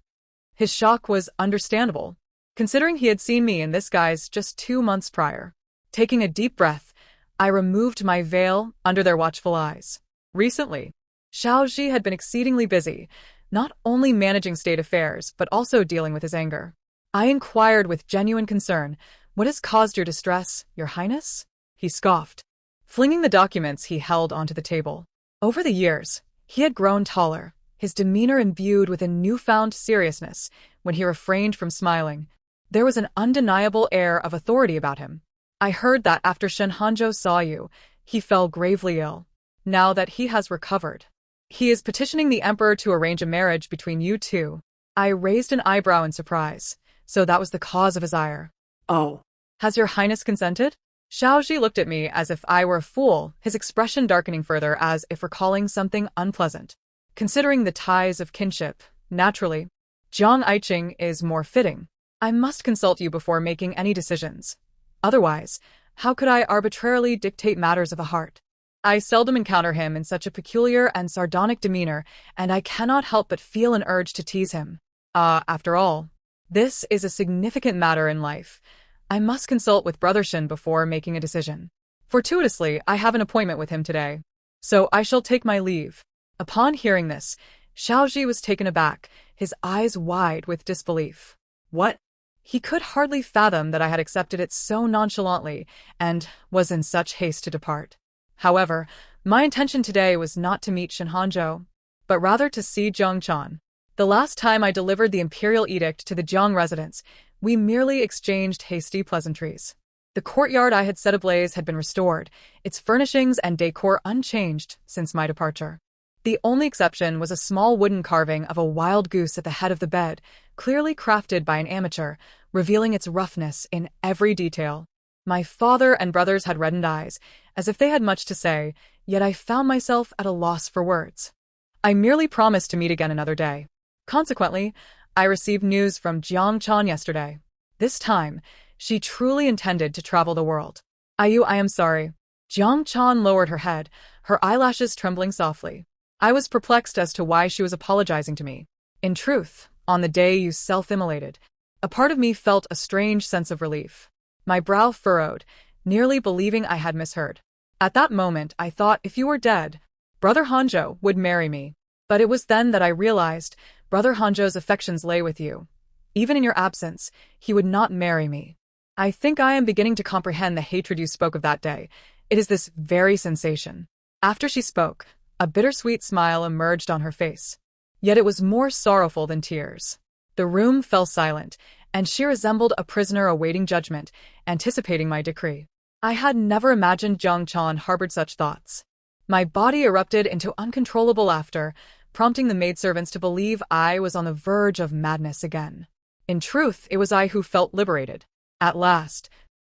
A: His shock was understandable, considering he had seen me in this guise just 2 months prior. Taking a deep breath, I removed my veil under their watchful eyes. Recently, Xiaoji had been exceedingly busy, not only managing state affairs, but also dealing with his anger. I inquired with genuine concern, "What has caused your distress, Your Highness?" He scoffed, flinging the documents he held onto the table. Over the years, he had grown taller, his demeanor imbued with a newfound seriousness. When he refrained from smiling, there was an undeniable air of authority about him. "I heard that after Shen Hanzhou saw you, he fell gravely ill. Now that he has recovered, he is petitioning the emperor to arrange a marriage between you two." I raised an eyebrow in surprise. So that was the cause of his ire.
B: Oh.
A: "Has your highness consented?" Xiaoji looked at me as if I were a fool, his expression darkening further as if recalling something unpleasant. "Considering the ties of kinship, naturally, Jiang Aiqing is more fitting. I must consult you before making any decisions. Otherwise, how could I arbitrarily dictate matters of the heart?" I seldom encounter him in such a peculiar and sardonic demeanor, and I cannot help but feel an urge to tease him. After all, this is a significant matter in life. I must consult with Brother Shin before making a decision. Fortuitously, I have an appointment with him today, so I shall take my leave. Upon hearing this, Xiaoji was taken aback, his eyes wide with disbelief. What? He could hardly fathom that I had accepted it so nonchalantly and was in such haste to depart. However, my intention today was not to meet Shen Hanzhou, but rather to see Jiang Chan. The last time I delivered the imperial edict to the Jiang residence, we merely exchanged hasty pleasantries. The courtyard I had set ablaze had been restored, its furnishings and decor unchanged since my departure. The only exception was a small wooden carving of a wild goose at the head of the bed, clearly crafted by an amateur, revealing its roughness in every detail. My father and brothers had reddened eyes, as if they had much to say, yet I found myself at a loss for words. I merely promised to meet again another day. Consequently, I received news from Jiang Chan yesterday. This time, she truly intended to travel the world. I am sorry. Jiang Chan lowered her head, her eyelashes trembling softly. I was perplexed as to why she was apologizing to me. In truth, on the day you self-immolated, a part of me felt a strange sense of relief. My brow furrowed, nearly believing I had misheard. At that moment, I thought if you were dead, Brother Hanjo would marry me. But it was then that I realized Brother Hanjo's affections lay with you. Even in your absence, he would not marry me. I think I am beginning to comprehend the hatred you spoke of that day. It is this very sensation. After she spoke, a bittersweet smile emerged on her face. Yet it was more sorrowful than tears. The room fell silent, and she resembled a prisoner awaiting judgment, anticipating my decree. I had never imagined Jiang Chan harbored such thoughts. My body erupted into uncontrollable laughter, prompting the maidservants to believe I was on the verge of madness again. In truth, it was I who felt liberated. At last,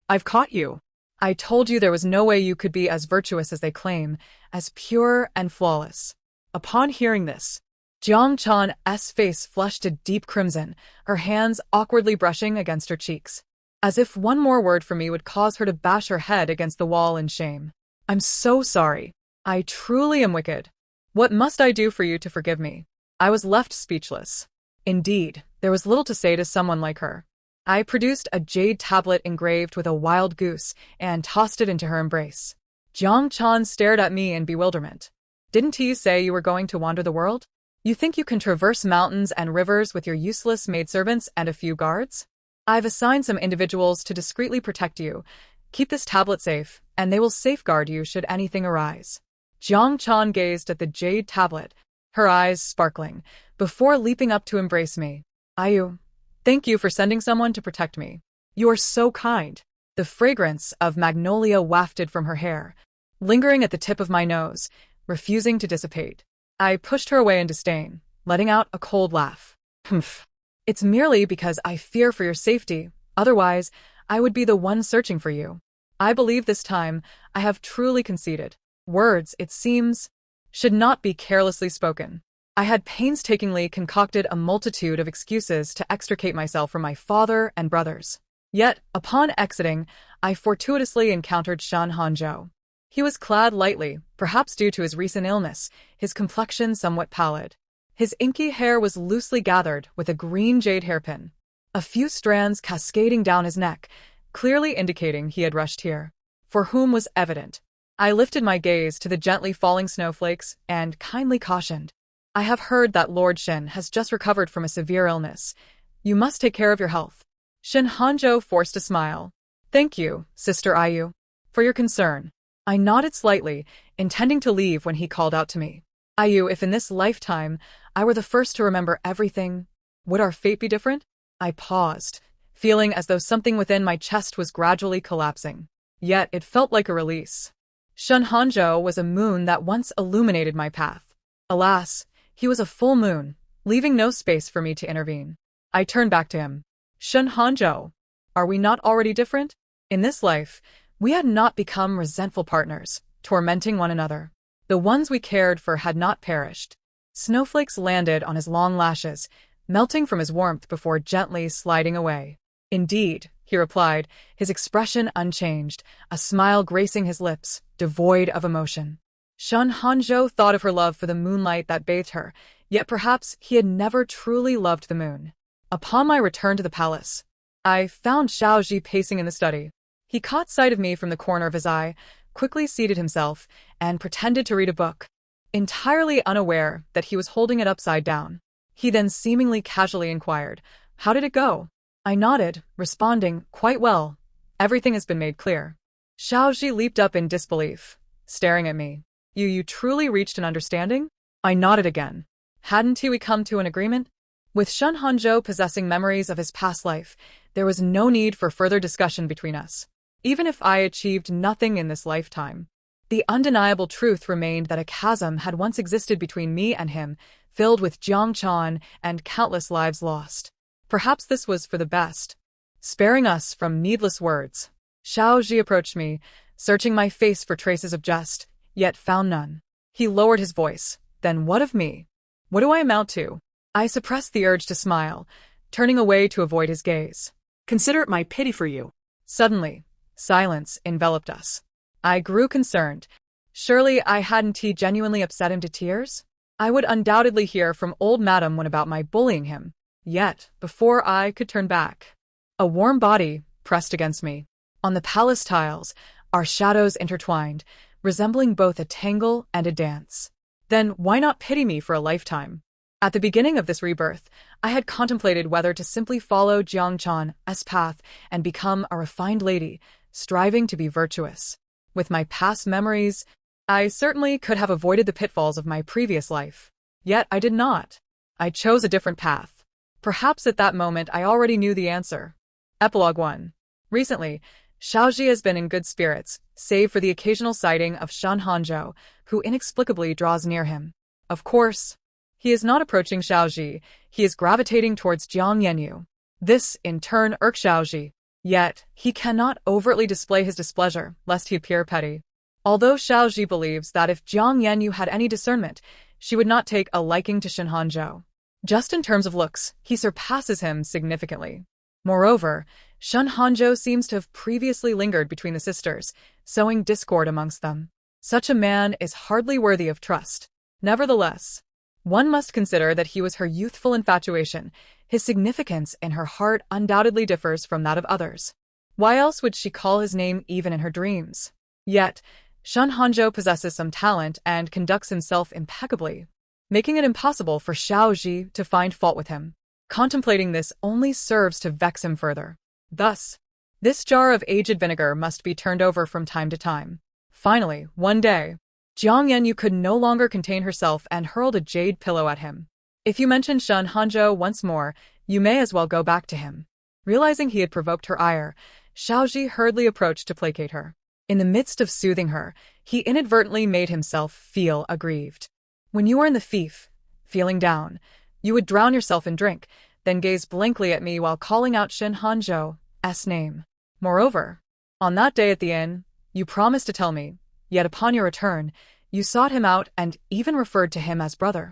A: I've caught you. I told you there was no way you could be as virtuous as they claim, as pure and flawless. Upon hearing this, Jiang Chan's face flushed a deep crimson, her hands awkwardly brushing against her cheeks, as if one more word from me would cause her to bash her head against the wall in shame. I'm so sorry. I truly am wicked. What must I do for you to forgive me? I was left speechless. Indeed, there was little to say to someone like her. I produced a jade tablet engraved with a wild goose and tossed it into her embrace. Jiang Chan stared at me in bewilderment. Didn't he say you were going to wander the world? You think you can traverse mountains and rivers with your useless maidservants and a few guards? I've assigned some individuals to discreetly protect you. Keep this tablet safe, and they will safeguard you should anything arise. Jiang Chan gazed at the jade tablet, her eyes sparkling, before leaping up to embrace me. Ayu, thank you for sending someone to protect me. You are so kind. The fragrance of magnolia wafted from her hair, lingering at the tip of my nose, refusing to dissipate. I pushed her away in disdain, letting out a cold laugh. Humph. It's merely because I fear for your safety. Otherwise, I would be the one searching for you. I believe this time I have truly conceded. Words, it seems, should not be carelessly spoken. I had painstakingly concocted a multitude of excuses to extricate myself from my father and brothers. Yet, upon exiting, I fortuitously encountered Shen Hanzhou. He was clad lightly, perhaps due to his recent illness, his complexion somewhat pallid. His inky hair was loosely gathered with a green jade hairpin, a few strands cascading down his neck, clearly indicating he had rushed here. For whom was evident. I lifted my gaze to the gently falling snowflakes and kindly cautioned. I have heard that Lord Shen has just recovered from a severe illness. You must take care of your health. Shen Hanzhou forced a smile. Thank you, Sister Ayu, for your concern. I nodded slightly, intending to leave when he called out to me. Ayu, if in this lifetime I were the first to remember everything, would our fate be different? I paused, feeling as though something within my chest was gradually collapsing. Yet it felt like a release. Shen Hanzhou was a moon that once illuminated my path. Alas, he was a full moon, leaving no space for me to intervene. I turned back to him. Shen Hanzhou, are we not already different? In this life, we had not become resentful partners, tormenting one another. The ones we cared for had not perished. Snowflakes landed on his long lashes, melting from his warmth before gently sliding away. Indeed, he replied, his expression unchanged, a smile gracing his lips, devoid of emotion. Shen Hanzhou thought of her love for the moonlight that bathed her, yet perhaps he had never truly loved the moon. Upon my return to the palace, I found Xiaoji pacing in the study. He caught sight of me from the corner of his eye, quickly seated himself, and pretended to read a book, entirely unaware that he was holding it upside down. He then seemingly casually inquired, "How did it go?" I nodded, responding, "Quite well. Everything has been made clear." Xiaoji leaped up in disbelief, staring at me. You truly reached an understanding?" I nodded again. Hadn't we come to an agreement? With Shen Hanzhou possessing memories of his past life, there was no need for further discussion between us. Even if I achieved nothing in this lifetime, the undeniable truth remained that a chasm had once existed between me and him, filled with Jiang Chan and countless lives lost. Perhaps this was for the best, sparing us from needless words. Xiaoji approached me, searching my face for traces of jest, yet found none. He lowered his voice. "Then what of me? What do I amount to?" I suppressed the urge to smile, turning away to avoid his gaze.
B: "Consider it my pity for you."
A: Suddenly, silence enveloped us. I grew concerned. Surely I hadn't genuinely upset him to tears? I would undoubtedly hear from old Madam Wen about my bullying him. Yet, before I could turn back, a warm body pressed against me. On the palace tiles, our shadows intertwined, resembling both a tangle and a dance. Then why not pity me for a lifetime? At the beginning of this rebirth, I had contemplated whether to simply follow Jiang Chan's path and become a refined lady, striving to be virtuous. With my past memories, I certainly could have avoided the pitfalls of my previous life. Yet I did not. I chose a different path. Perhaps at that moment I already knew the answer. Epilogue 1. Recently, Xiaoji has been in good spirits, save for the occasional sighting of Shen Hanzhou, who inexplicably draws near him. Of course, he is not approaching Xiaoji, he is gravitating towards Jiang Yanyu. This, in turn, irks Xiaoji. Yet, he cannot overtly display his displeasure, lest he appear petty. Although Xiaoji believes that if Jiang Yanyu had any discernment, she would not take a liking to Shen Hanzhou. Just in terms of looks, he surpasses him significantly. Moreover, Shen Hanzhou seems to have previously lingered between the sisters, sowing discord amongst them. Such a man is hardly worthy of trust. Nevertheless, one must consider that he was her youthful infatuation. His significance in her heart undoubtedly differs from that of others. Why else would she call his name even in her dreams? Yet, Shen Hanzhou possesses some talent and conducts himself impeccably, making it impossible for Xiaoji to find fault with him. Contemplating this only serves to vex him further. Thus, this jar of aged vinegar must be turned over from time to time. Finally, one day, Jiang Yanyu could no longer contain herself and hurled a jade pillow at him. If you mention Shen Hanzhou once more, you may as well go back to him. Realizing he had provoked her ire, Xiaoji hurriedly approached to placate her. In the midst of soothing her, he inadvertently made himself feel aggrieved. When you were in the fief, feeling down, you would drown yourself in drink, then gaze blankly at me while calling out Shen Hanzhou's name. Moreover, on that day at the inn, you promised to tell me, yet upon your return, you sought him out and even referred to him as brother.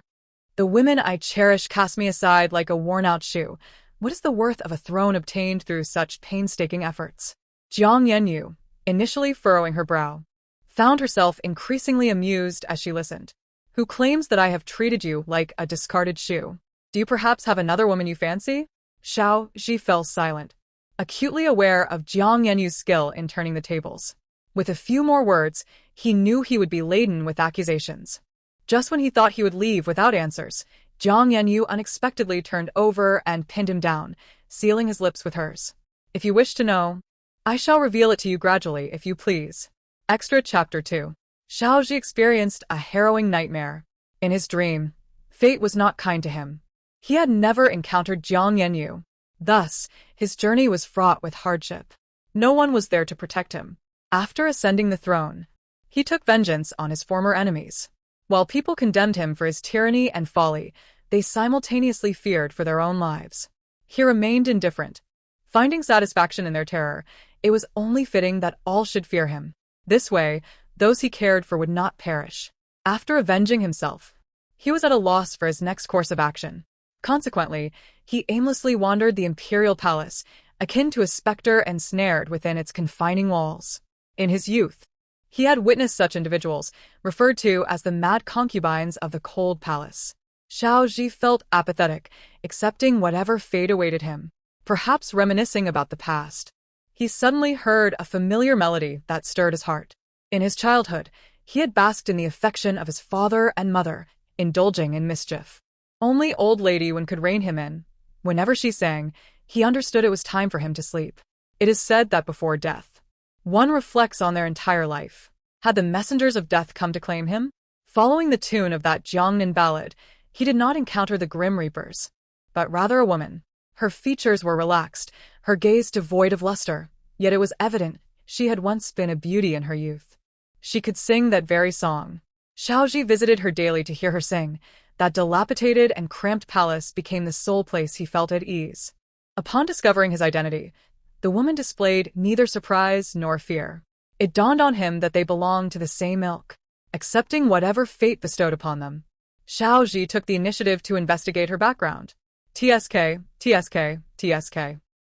A: The women I cherish cast me aside like a worn-out shoe. What is the worth of a throne obtained through such painstaking efforts? Jiang Yanyu, initially furrowing her brow, found herself increasingly amused as she listened. Who claims that I have treated you like a discarded shoe? Do you perhaps have another woman you fancy? Xiaoji fell silent, acutely aware of Jiang Yanyu's skill in turning the tables. With a few more words, he knew he would be laden with accusations. Just when he thought he would leave without answers, Jiang Yanyu unexpectedly turned over and pinned him down, sealing his lips with hers. If you wish to know, I shall reveal it to you gradually, if you please. Extra Chapter 2. Xiaoji experienced a harrowing nightmare. In his dream, fate was not kind to him. He had never encountered Jiang Yanyu. Thus, his journey was fraught with hardship. No one was there to protect him. After ascending the throne, he took vengeance on his former enemies. While people condemned him for his tyranny and folly, they simultaneously feared for their own lives. He remained indifferent. Finding satisfaction in their terror, it was only fitting that all should fear him. This way, those he cared for would not perish. After avenging himself, he was at a loss for his next course of action. Consequently, he aimlessly wandered the imperial palace, akin to a specter ensnared within its confining walls. In his youth, he had witnessed such individuals, referred to as the mad concubines of the cold palace. Xiaoji felt apathetic, accepting whatever fate awaited him. Perhaps reminiscing about the past, he suddenly heard a familiar melody that stirred his heart. In his childhood, he had basked in the affection of his father and mother, indulging in mischief. Only old Lady Wen could rein him in. Whenever she sang, he understood it was time for him to sleep. It is said that before death, one reflects on their entire life. Had the messengers of death come to claim him? Following the tune of that Jiangnan ballad, he did not encounter the Grim Reapers, but rather a woman. Her features were relaxed, her gaze devoid of luster, yet it was evident she had once been a beauty in her youth. She could sing that very song. Xiaoji visited her daily to hear her sing. That dilapidated and cramped palace became the sole place he felt at ease. Upon discovering his identity, the woman displayed neither surprise nor fear. It dawned on him that they belonged to the same ilk, accepting whatever fate bestowed upon them. Xiaoji took the initiative to investigate her background. TSK, TSK, TSK.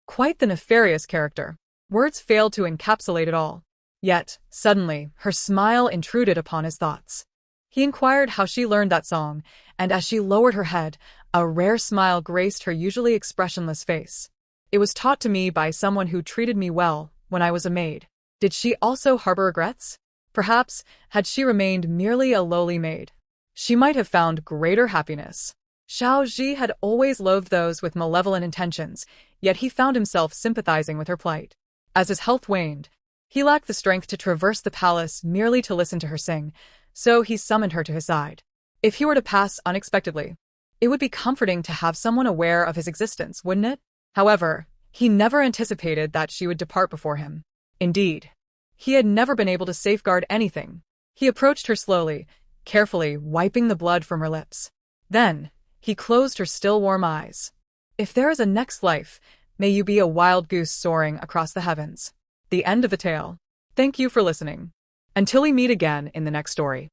A: Quite the nefarious character. Words failed to encapsulate it all. Yet, suddenly, her smile intruded upon his thoughts. He inquired how she learned that song, and as she lowered her head, a rare smile graced her usually expressionless face. It was taught to me by someone who treated me well when I was a maid. Did she also harbor regrets? Perhaps, had she remained merely a lowly maid, she might have found greater happiness. Xiao Zhi had always loathed those with malevolent intentions, yet he found himself sympathizing with her plight. As his health waned, he lacked the strength to traverse the palace merely to listen to her sing, so he summoned her to his side. If he were to pass unexpectedly, it would be comforting to have someone aware of his existence, wouldn't it? However, he never anticipated that she would depart before him. Indeed, he had never been able to safeguard anything. He approached her slowly, carefully wiping the blood from her lips. Then, he closed her still warm eyes. If there is a next life, may you be a wild goose soaring across the heavens. The end of the tale. Thank you for listening. Until we meet again in the next story.